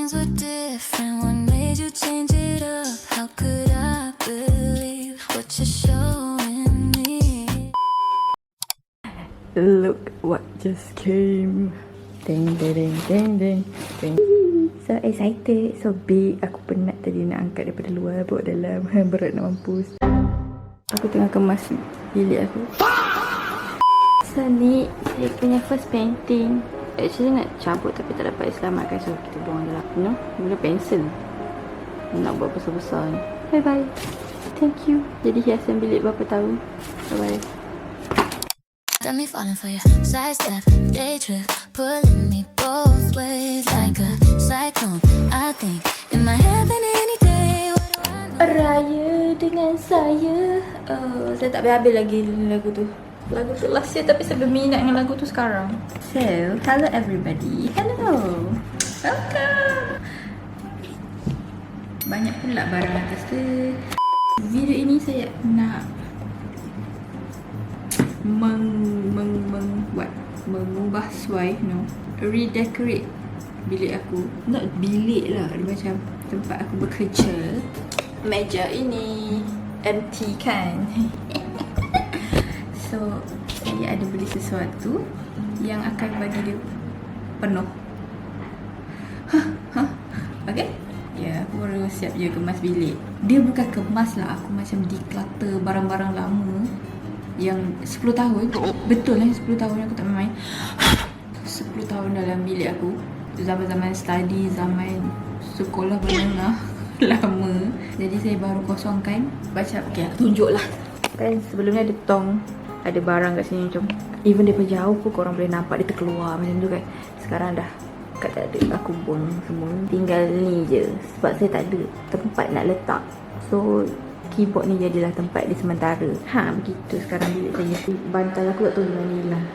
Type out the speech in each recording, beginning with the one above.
things were different. What made you change it up? How could I believe what you're showing me? Look what just came. Ding ding ding ding ding ding. So excited, so big. Aku penat tadi nak angkat daripada luar bawa dalam. Berat nak mampus. Aku tengah kemas bilik aku. So ni saya punya first painting. Actually nak cabut tapi tak dapat selamatkan, so kita buang dalam, you know, guna pensel nak buat besar-besar ni. Bye bye. Thank you. Jadi hiasan bilik berapa tahun. Bye bye. Got me falling for your sidestep, day trip, pulling me both ways like a cyclone. I think it might happen any day. What do I know? Raya dengan saya. Saya tak habis lagi lagu tu. Lagu tu last year tapi saya berminat dengan lagu tu sekarang. So, hello everybody. Hello. Welcome. Banyak pula barang atas tu. Video ini saya nak mengubah suai, redecorate bilik aku. Not bilik lah, dia macam tempat aku bekerja. Meja ini empty kan. So saya ada beli sesuatu yang akan bagi dia penuh. Okay. Ya, aku baru siap je kemas bilik. Dia bukan kemas lah, aku macam declutter barang-barang lama yang 10 tahun. Betul lah, 10 tahun aku tak main. 10 tahun dalam bilik aku. Zaman-zaman study, zaman sekolah menengah. Lama. Jadi saya baru kosongkan. Baca, okay, tunjuklah. Kan sebelum ni ada tong, ada barang kat sini macam, even daripada jauh pun korang boleh nampak dia terkeluar macam tu kan. Sekarang dah kat tak ada, aku buang semua. Tinggal ni je. Sebab saya tak ada tempat nak letak. So keyboard ni jadilah tempat dia sementara. Begitu sekarang bilik saya. Bantal aku tak tahu di mana hilang.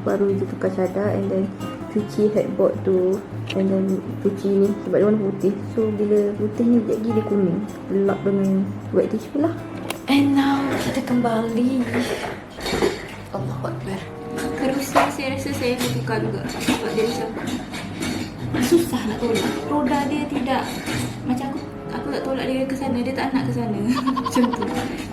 Baru je tukar cadar and then cuci headboard tu, and then cuci ni sebab dia warna putih. So bila putih ni sekejap lagi dia kuning, lap dengan wet tissue lah. And now kita kembali. Allahu Akbar. Kerusi saya rasa saya akan tukar juga sebab dia macam susah nak tolak. Roda dia tidak macam aku tak tolak dia ke sana, dia tak nak ke sana. Macam tu.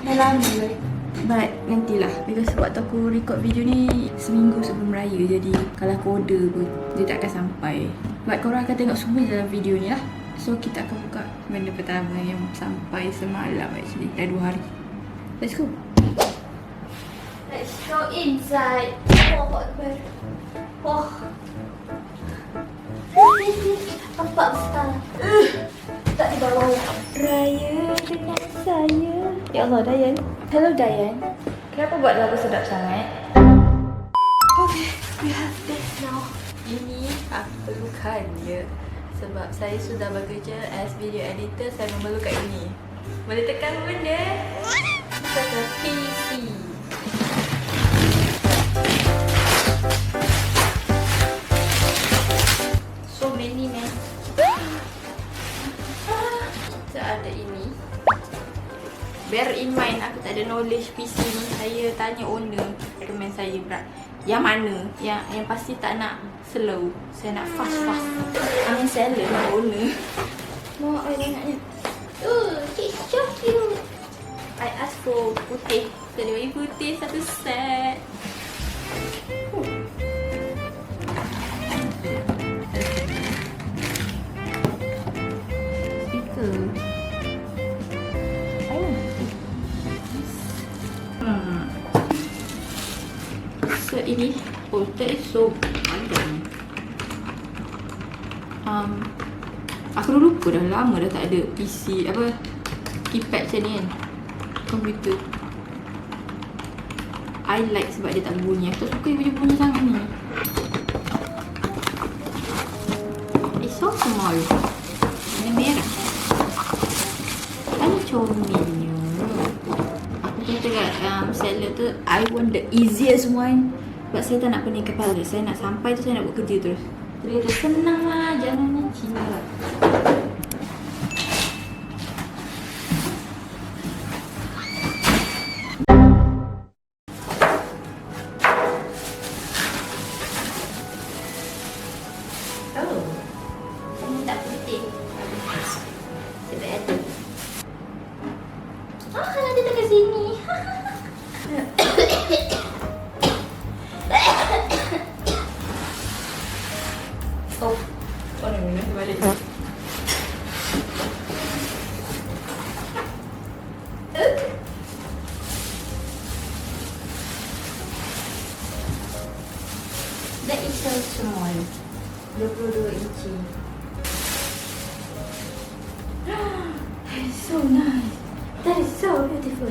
Dah lama lah. But nantilah, because waktu aku record video ni seminggu sebelum raya, jadi kalau aku order pun dia tak akan sampai. But korang akan tengok semua dalam video ni lah. So kita akan buka benda pertama yang sampai semalam actually. Dah 2 hari. Let's go. Let's go inside. Oh, Akbar. Oh. Nampak besar. Tak di bawah. Raya dengan saya. Ya Allah, Dayan. Hello Dayan. Kenapa buat lagu sedap sangat? Okay, we have this now. Ini aku perlukan je. Sebab saya sudah bekerja as video editor, saya memerlukan ini. Boleh tekan benda? Tekan PC. So many man. Kita ada ini. Bear in mind, aku tak ada knowledge PC ni. Saya tanya owner, recommend saya berat. Yang mana? Yang pasti tak nak slow. Saya nak fast. Amin seller lah owner. Mak, I tengoknya. It's so cute. I ask for putih. So, dia bagi putih satu set. Speaker. So ini, that is so panjang. Aku dah lupa, dah lama dah tak ada PC keypad macam ni kan, komputer. I like sebab dia tak bunyi. Aku tak suka dia bunyi sangat ni. It's so small. Ini merah. Kan comelnya. Aku kata kat seller tu, I want the easiest one. Sebab saya tak nak pening kepala. Saya nak sampai tu, saya nak buat kerja terus. Dia kata, senang lah, jangan yang Cina lah. Oh, saya tak putih. That is so small. 22 inci. That is so nice. That is so beautiful.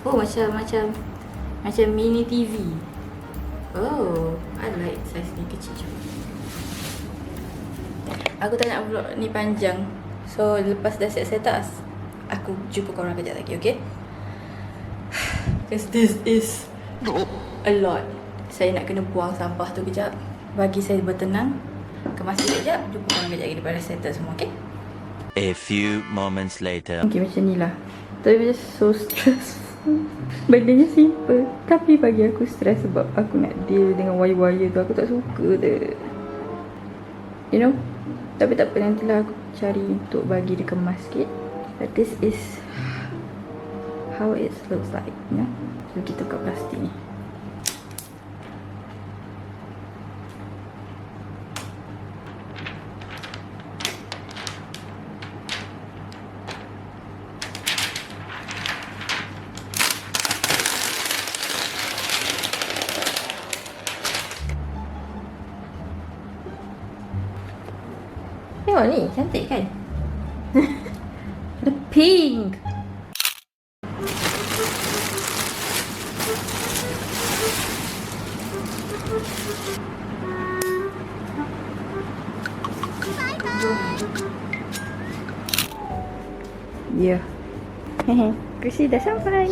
Oh, macam mini TV. Oh, I like size ni kecil je. Aku tak nak vlog ni panjang. So, lepas dah set up, aku jumpa korang kejap lagi, okay? Because this is a lot. Saya nak kena buang sampah tu kejap. Bagi saya bertenang. Kemas kejap. Jumpa korang kejap lagi lepas dah set up semua, okay? A few moments later. Okay, macam ni lah. Tapi just so stressful. Bendanya simple. Tapi bagi aku stress sebab aku nak deal dengan wire-wire tu. Aku tak suka tu. You know? Tapi tak apa, nantilah aku cari untuk bagi dia kemas sikit. But this is how it looks like, you know? So kita tukar plastik ni. Tengok ni, cantik kan? The pink. Ya. Hehe, kursi dah sampai.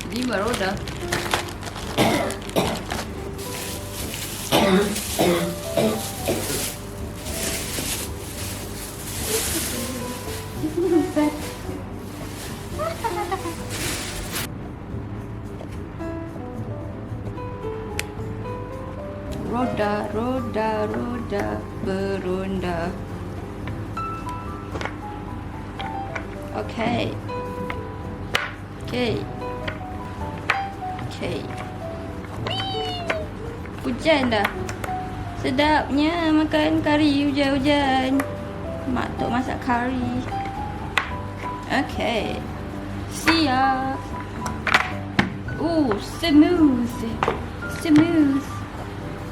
Lima roda. Roda, roda, roda beronda. Okay. Okay. Okay. Hujan dah. Sedapnya makan kari hujan-hujan. Mak tok masak kari. Okay. Siap. Smooth. Smooth.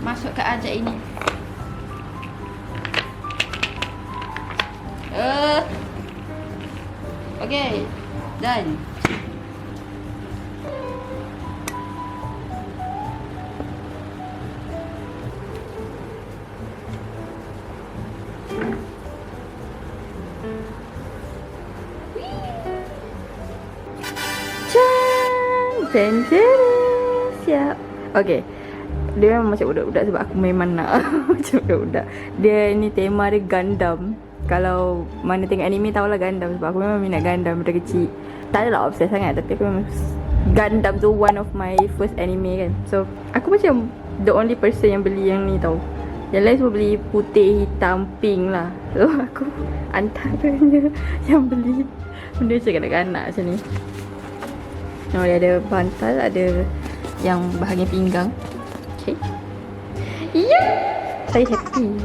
Masuk ke ajak ini. Okay. Done. Can. Siap. Okay. Dia memang macam budak-budak sebab aku memang nak macam budak-budak. Dia ni tema dia Gundam. Kalau mana tengok anime tahulah Gundam sebab aku memang minat Gundam dari kecil. Tak adalah obses sangat tapi aku memang Gundam tu one of my first anime kan. So aku macam the only person yang beli yang ni tau. Yang lain semua beli putih, hitam, pink lah. So aku antaranya yang beli benda macam kanak-kanak macam ni. Oh, dia ada bantal, ada yang bahagian pinggang. Okay. Ya, saya happy.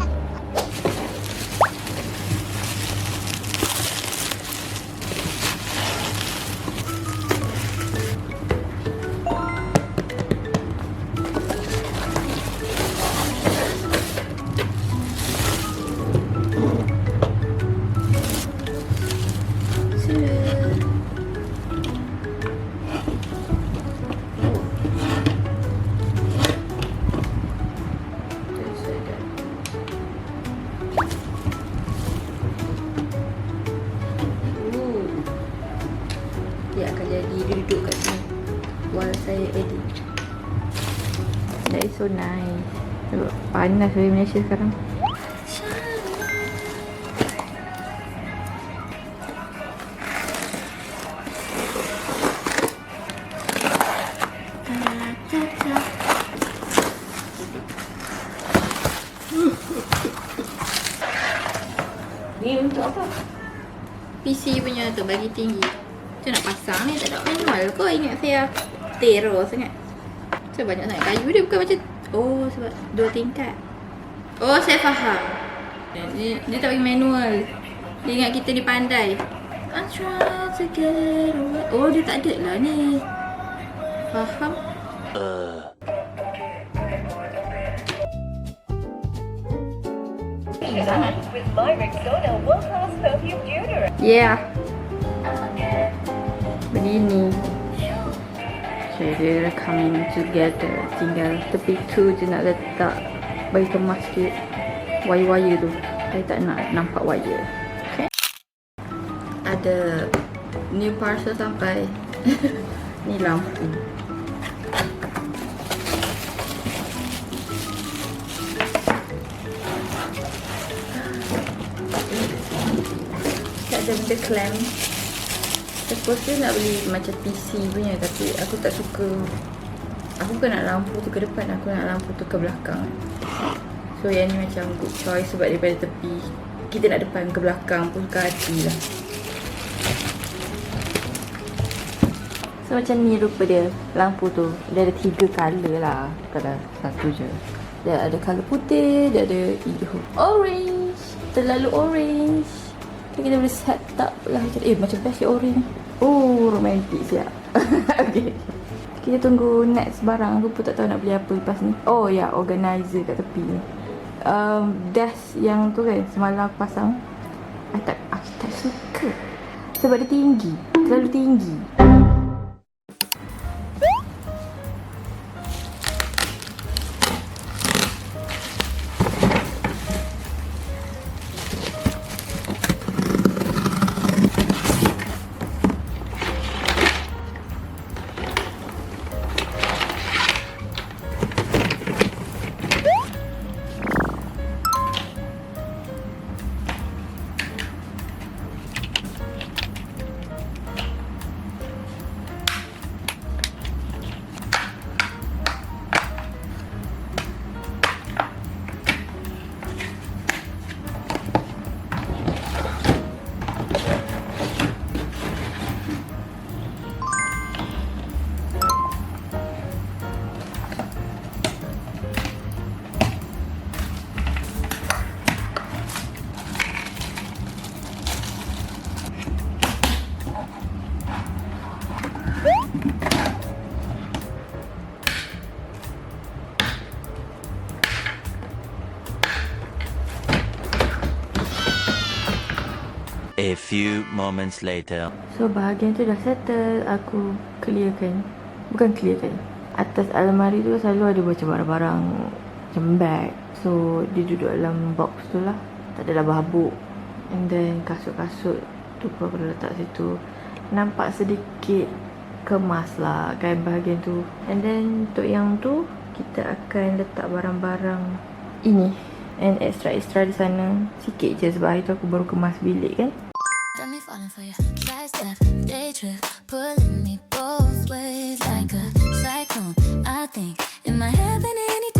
Dia akan jadi duduk kat sini while saya edit. That is so nice. Sebab panas di Malaysia sekarang. Ni untuk apa? PC punya tu bagi tinggi. Macam nak pasang ni tak ada manual kau ingat saya terror sangat. Macam banyak sangat kayu dia bukan macam sebab 2 tingkat. Saya faham. Dia tak bagi manual. Dia ingat kita ni pandai. I try to get away. Oh, dia tak ada lah ni. Faham? With my Rexona World-Class Perfume Deodorant. Yeah. Begini. Okay, they're coming together. Tinggal tepi tu je nak letak. Bagi kemas sikit wire-wire tu. Saya tak nak nampak wire. Okay. Ada new parcel sampai. Ni lampu. Ada benda clamp. Suppose nak beli macam PC punya, tapi aku tak suka. Aku bukan nak lampu tu ke depan, aku nak lampu tu ke belakang. So yang ni macam good choice sebab daripada tepi kita nak depan ke belakang pun suka hati lah. So macam ni rupa dia, lampu tu. Dia ada 3 colour lah, bukan satu je. Dia ada colour putih, dia ada hijau, orange. Terlalu orange. Kita boleh set up lah macam best orange. Oh, romantik siap. Okay. Kita tunggu next barang. Aku pun tak tahu nak beli apa lepas ni. Oh ya, organizer kat tepi ni. Desk yang tu kan, semalam aku pasang. Aku tak suka. Sebab dia tinggi. Terlalu tinggi. A few moments later. So bahagian tu dah settle. Aku clearkan. Bukan clearkan. Atas almari tu selalu ada macam barang-barang macam bag. So dia duduk dalam box tu lah. Tak adalah babuk. And then kasut-kasut tu pun aku dah letak situ. Nampak sedikit kemas lah kan bahagian tu. And then untuk yang tu kita akan letak barang-barang ini. And extra-extra di sana. Sikit je sebab hari tu aku baru kemas bilik kan. Got me falling for you. Sidestep, day trip, pulling me both ways like a cyclone. I think it might happen any